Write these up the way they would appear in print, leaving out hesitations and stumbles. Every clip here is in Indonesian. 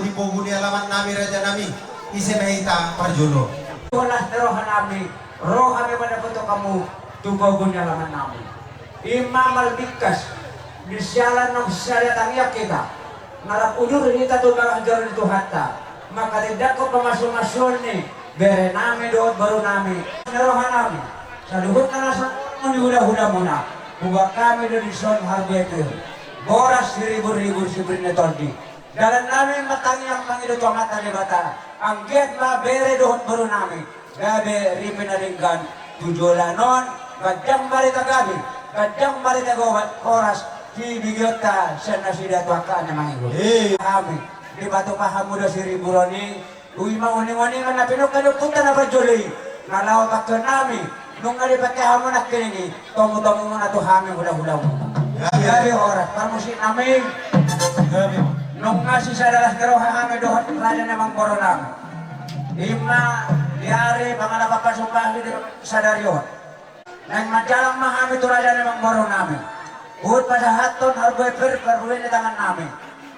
di pogo ni alaman nami raja nami isenahita parjulo. Wala roha nami, roha mi pada foto kamu tubogo ni alaman nami. Imam al-Bikkas di sialan ng syariat ang kita. Narap udur kita tu bakajar itu hatta. Maka tidak ko pamasyon ni bere nami doon baru nami. Roha nami. Sa luhut na nasa muni hula-hula muna. Buka kami dari son harbetir. Boras ribu-ribu sibrin na tordi. Dalam namin matangi ang Panginoon ang mata ni bata. Ang get ma bere doon baru nami. Gabi ripin na ringgan. Tujola non. Gadyang balita gabi. Gadyang balita gawat oras. Kibigyota siya na sila tuwaka na mangigo. Kami. Di ba ito kahamuda si Riburoni? Uy mauni-uni nga na pinukalupunta na ba Juli? Nalaw bakto nami. Nung alipat kahamon na kinini. Tomo-tomo mo na ito hami hula-hula mo. Gabi oras. Pamusin namin. Gabi. Nung nga si Sadalas Garo hahami doon, raja namang koronang. Ima, diari, mga napapasumpahi sa Dario. Nang madyalang mahami ito raja namang koronang namin. Buhut pa sa haton, harboy perhuin na tangan namin.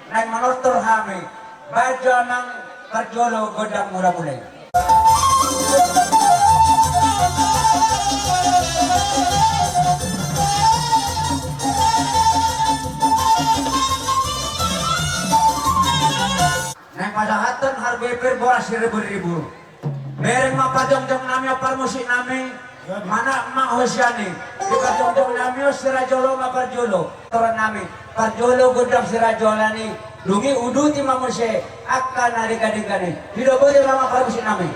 Nang manortor hami, badyo amang parjolo godang mula-mulay. Nang masahaton harga boras ribu-ribu. Mereng mapadong-dong nami o parmusik nami. Mana mahosyani. Di padong-dong nami o sirajolo maparjolo. Toran nami. Parjolo godang sirajolo ni. Lungi uduti mamusik. Akka narika-dika ni. Hidup boleh mama parmusik nami.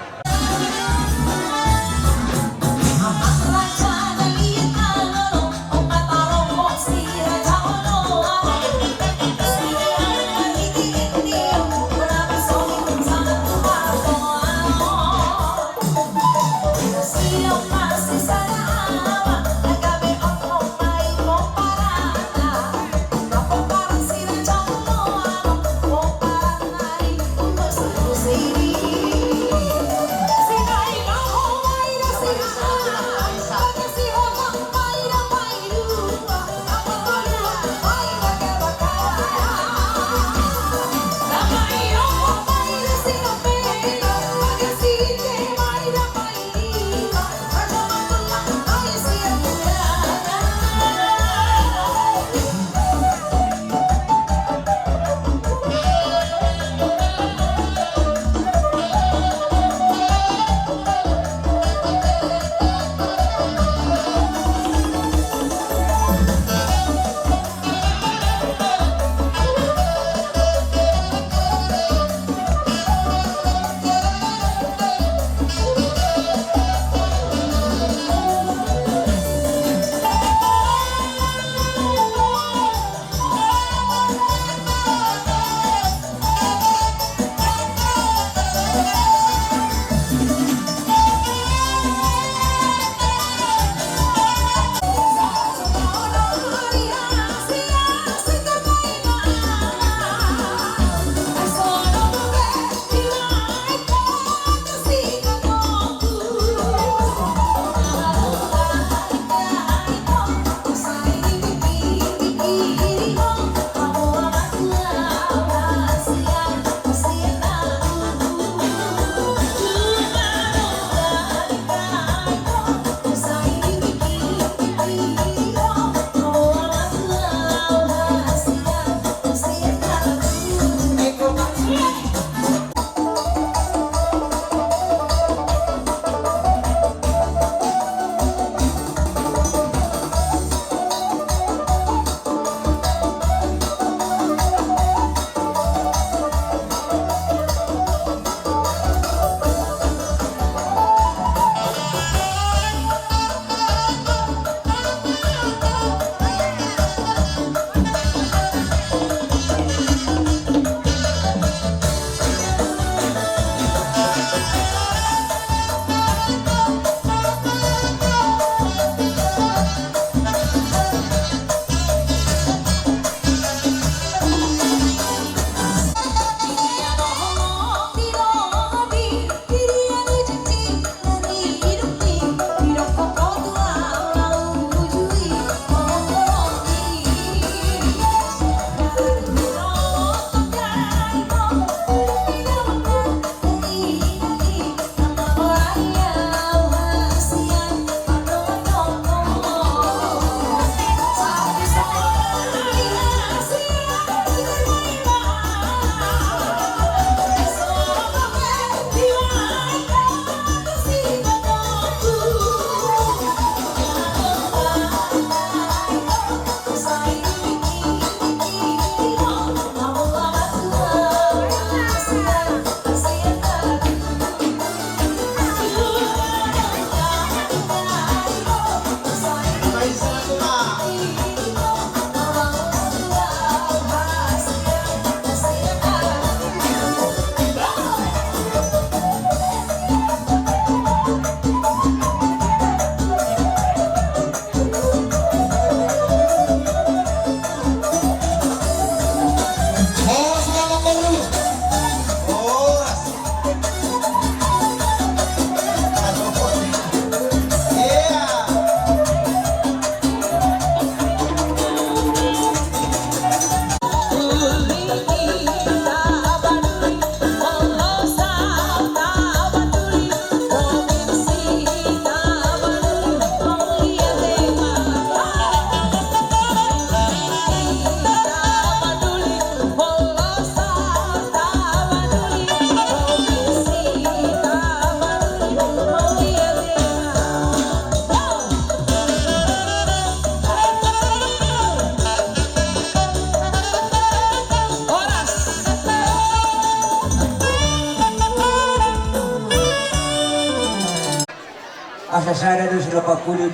sana doon sila pagkulim,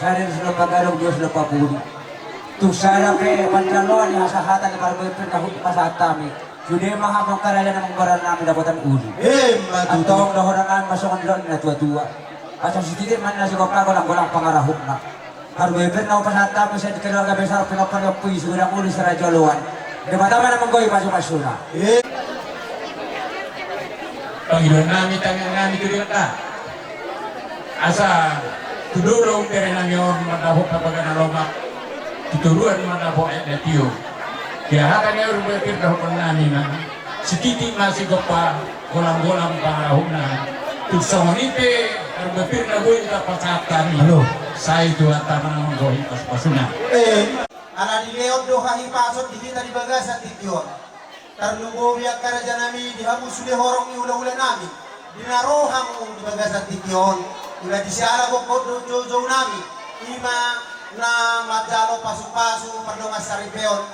sana doon sila pag-arong doon sila pagkulim. Tuk sana ke pancaluan yang sahatan di parbo itu tahun pasat kami. Sudah mahamang karala ng baran namin dapat uli. Atong dahonan namin masukan doon na tua-tua. At sa sititi man na si Bapa ko lang walang pangarahok na. Parbo itu na pasat kami sa dikalaw gabi sa pinapanood po isulang uli sa radyaluan. Di ba tama naman ko masuk-masuk na. Panginoon namin, tangan namin tuloy na. Asa, tudulong tere na ngayon, madahok na pagkanalomak. Tuturuan madahok ay natiyo. Kaya haka ngayon, rumipir dahok namin na. Si titik na si Gopa, gulang-gulang pangarahok na. Tugsawanipe, rumipir na buhay ka pasat kami. Sa ito at tama naman buhay paspasuna. Ana di leod do hipasot di kita di bagas at tityon. Tarlubo biak karaja nami di hamu sudah horong ni ula-ula nami. Di narohang di bagas at tityon. Ila di siara bokot do jojo nami. Ima na madalo pasu-pasu pardongas saripeon.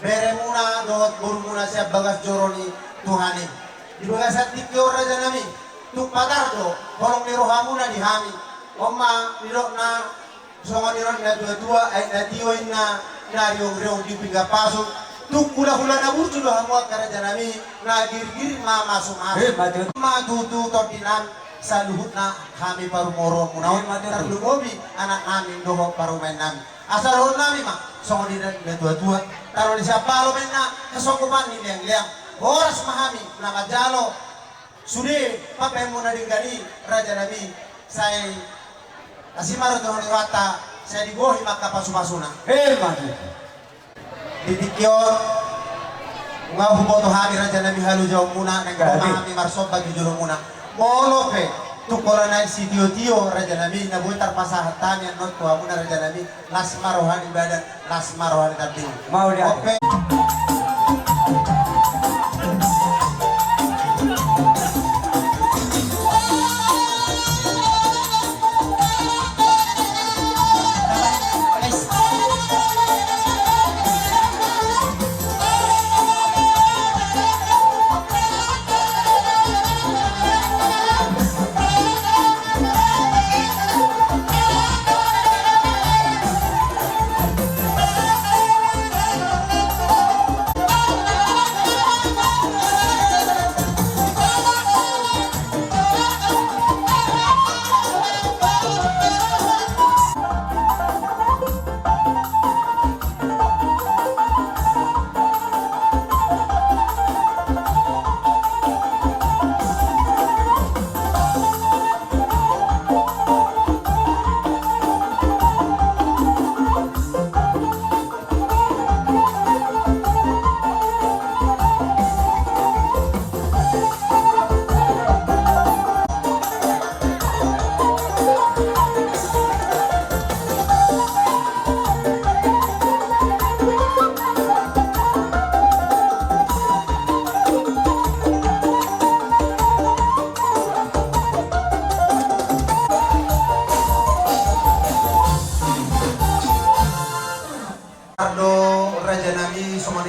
Bere muna dohot buru muna siya bagas joroni Tuhani. Di bagas at tityon raja nami. Tuk patardo horong ni rohamuna di hami. Oma nirok na songo niron na dua-dua ay natiyoin na nariyong-riyong di pinga-pasok. Tuk hula-hula na burjo lo hamwa karaja nami na gir-gir masuk-masuk. Matututo dinan sa luhut na kami parumoro munaon. Tarlumobi anak namin doho parumain namin. Asal hon namin ma, songo niron na dua-dua. Taro ni siya palo men na kasokuman ni liang-liang. Horas mahami na majalo. Sudi papay mo na din gani raja nami say Asimaro to ni wata sa digohi makapasupasuna. Mati. Didikyon nga humoto hami raja nami halu jaw muna nang kami marsob bagi juro muna. Molo pe tukora na si tio raja nami na buitar pasahat tani not ko muna raja nami lasmarohan ibadat lasmarohan tadi. Mau dia.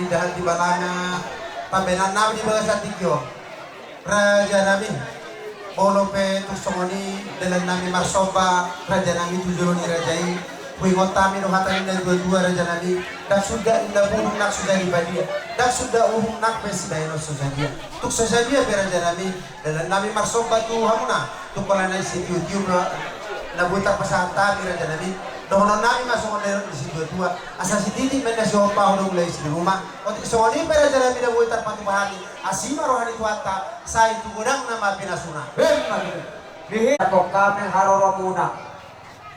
dahil di balana pambenan namin di bagas atikyo raja namin bolo pe tusongoni dalam namin marsoba raja namin tujuro ni rajai kuingot kami no hatanin dari dua raja namin dah sudah indah bunuh nak sudah ibadia dah sudah nak pesibai no susadia tuk susadia pe raja namin dalam namin marsoba tu hamuna tuk pala na isi YouTube na buta pasata mi raja namin dohonon namin masuk ke di situ dua asal si titik mereka siopa hodong lagi di rumah untuk songoni pera jalan mina buat terpati bahani asima rohani tuata saya itu godang nama pinasuna Lihat kok kami haroro muna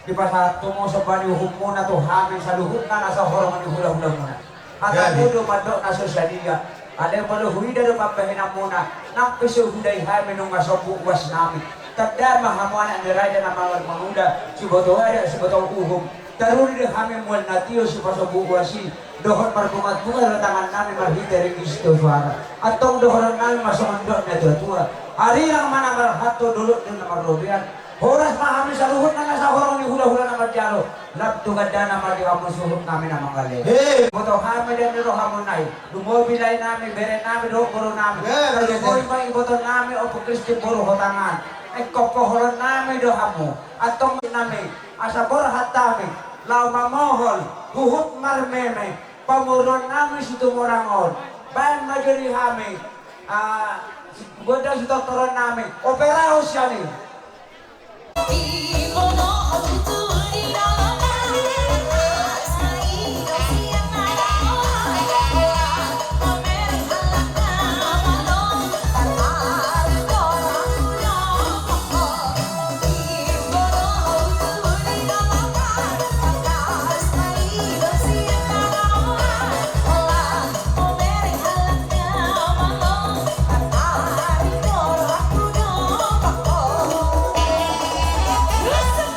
di pasar tumo sebani humuna tuh hamil saluhut na nasa horong ni hula-hula muna ada mudo madok na sosialia ada yang perlu huida do pambahina muna nang pesu hudai hamil nung ngasobu was nami tadama hamuan ang raja na mawal manguda si boto ada si boto uhum taruri de hamil mual natio si pasobu wasi dohon marbumat bunga tangan nami marhita ring isto suara atong dohon nami masomandok na tua hari yang mana marhato dulu din na marlobian horas mahami sa luhut na nasa horong ni hula-hula na marjalo labto ganda na mardiwa musuhut namin na mangali boto hamil yan niro hamunay dumobilay namin bere namin do kuro namin dumoy pa iboto namin o pagkristi puro hotangan kokohol nami dohamu atong nami asa borhat nami lau mamohol huhut marmeme pamurun nami situ morangon bayan majuri hami goda situ toron nami opera hosyani Listen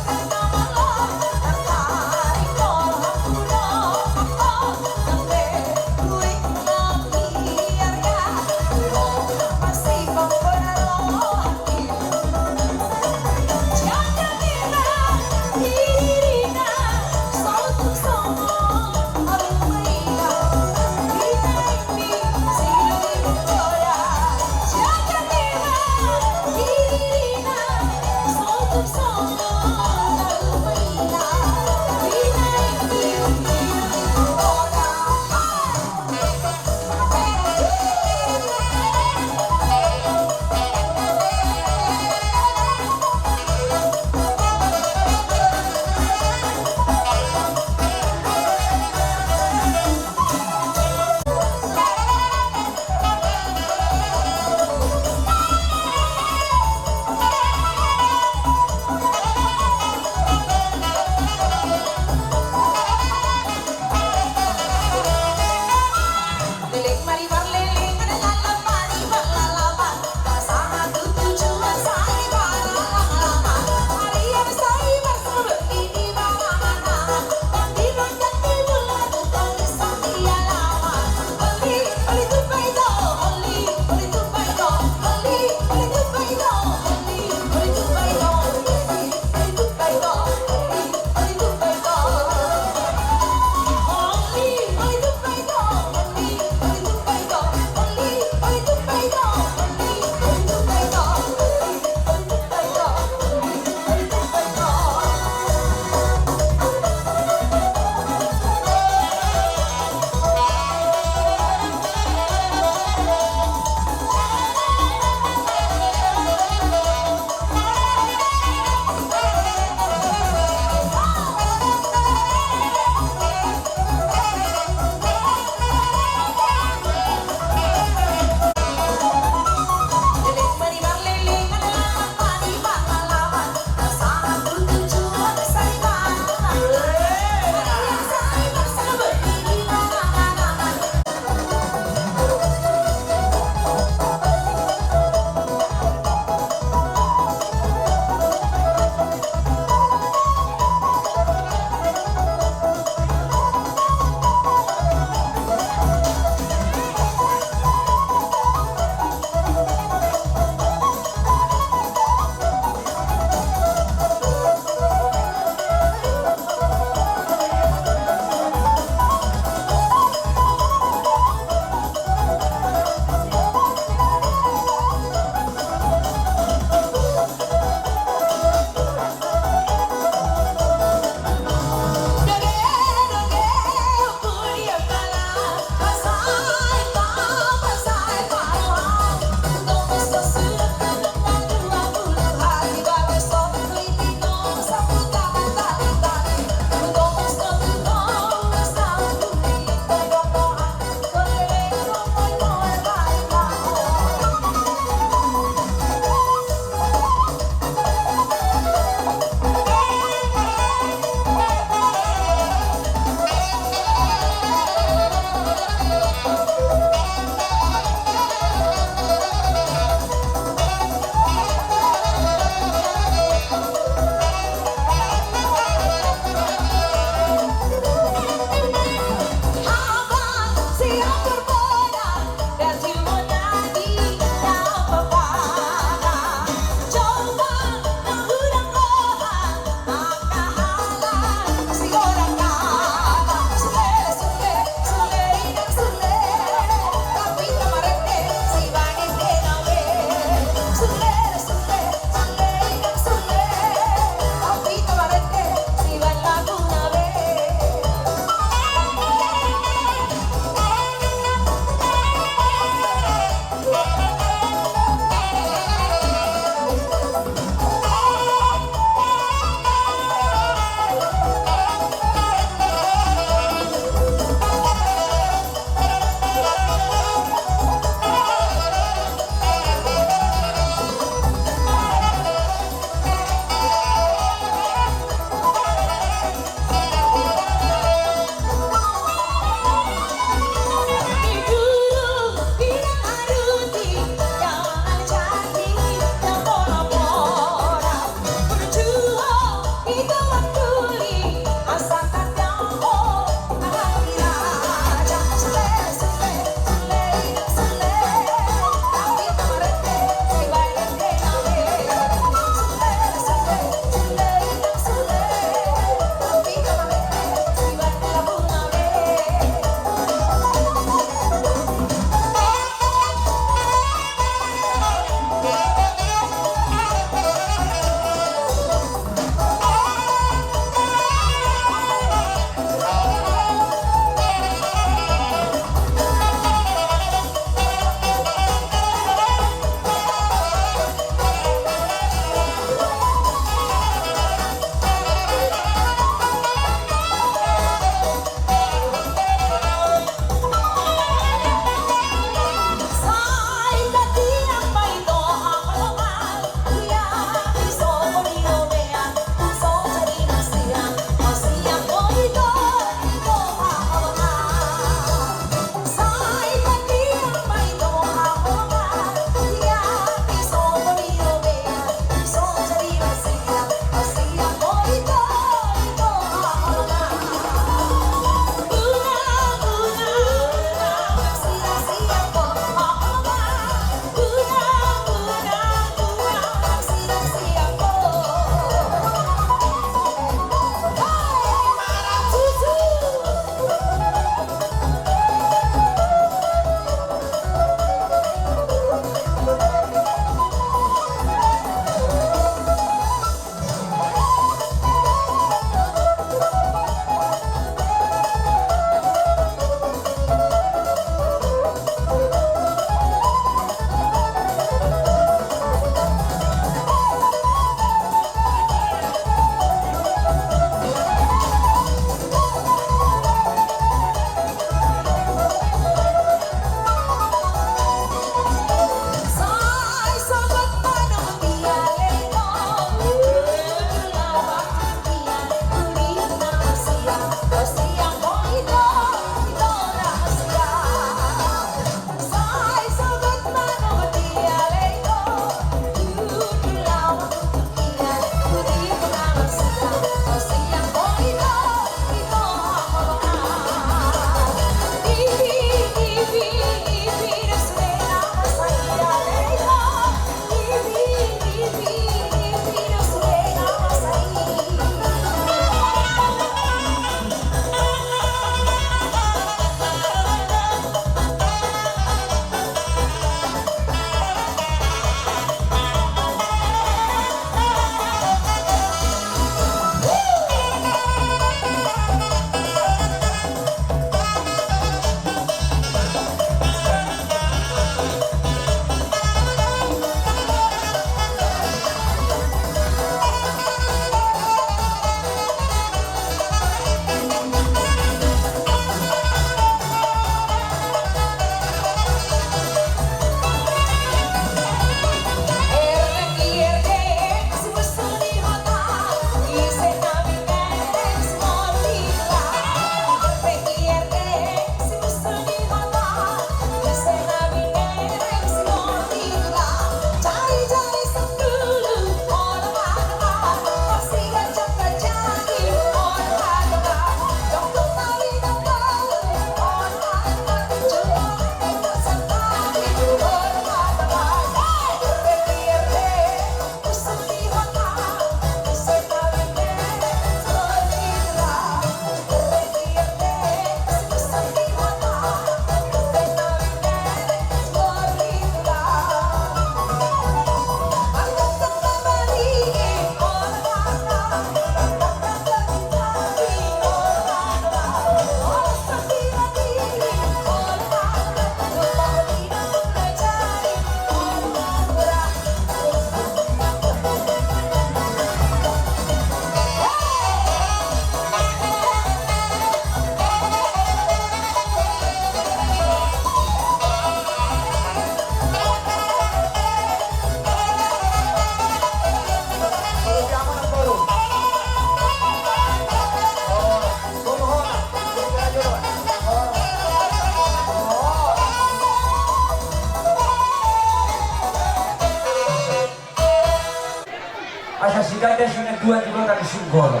dua tadi singgolo.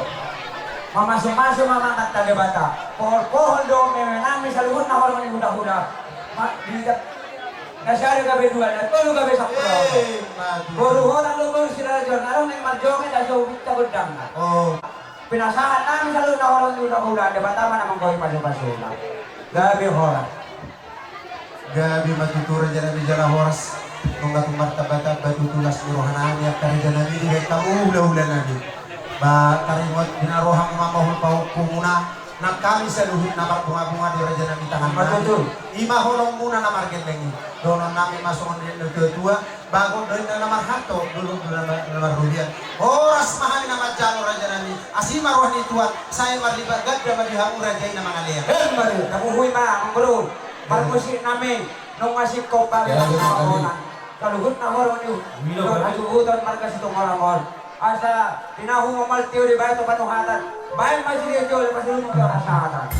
Mamasuk-masuk mamangkat tadi bata. Pohon-pohon dong memenami sa luhut na horong ni huda-huda. Nasyari gabi dua na tulo gabi sa pulau. Puro horang lubong sila dyan. Arong nang marjoke na sa ubit na gudang na. Pinasahan namin sa luhut na horong ni huda-huda. Diba tama naman gawin pasok-pasok. Gabi horang. Gabi matuturan dyan namin dyan horas. Nung atong martabata, batutulas nirohan namin at karya namin. Dibay kamu hula-hula namin. Ba karimot binarohang mamahul pa muna nagkami sa luhit na bunga-bunga di raja namin tangan namin. Imahulong muna na market lagi. Doon namin masungon din nagtutua bago doon na naman hato dulu na naman rubian. Oras mahal na madyano raja namin. Asima roh ni tuan saya marlibat gad na malihamu raja na mga liyan. Baru nabuhui ma ang bro. Marmusin namin nung masip ko pa rin ang kaluhut na horong niyo. Nagsuhutan marka sa itong horong. Asa tinahumamal tiyo di ba ito panuhatan. Bayan masih dia jual pasal rumah ke orang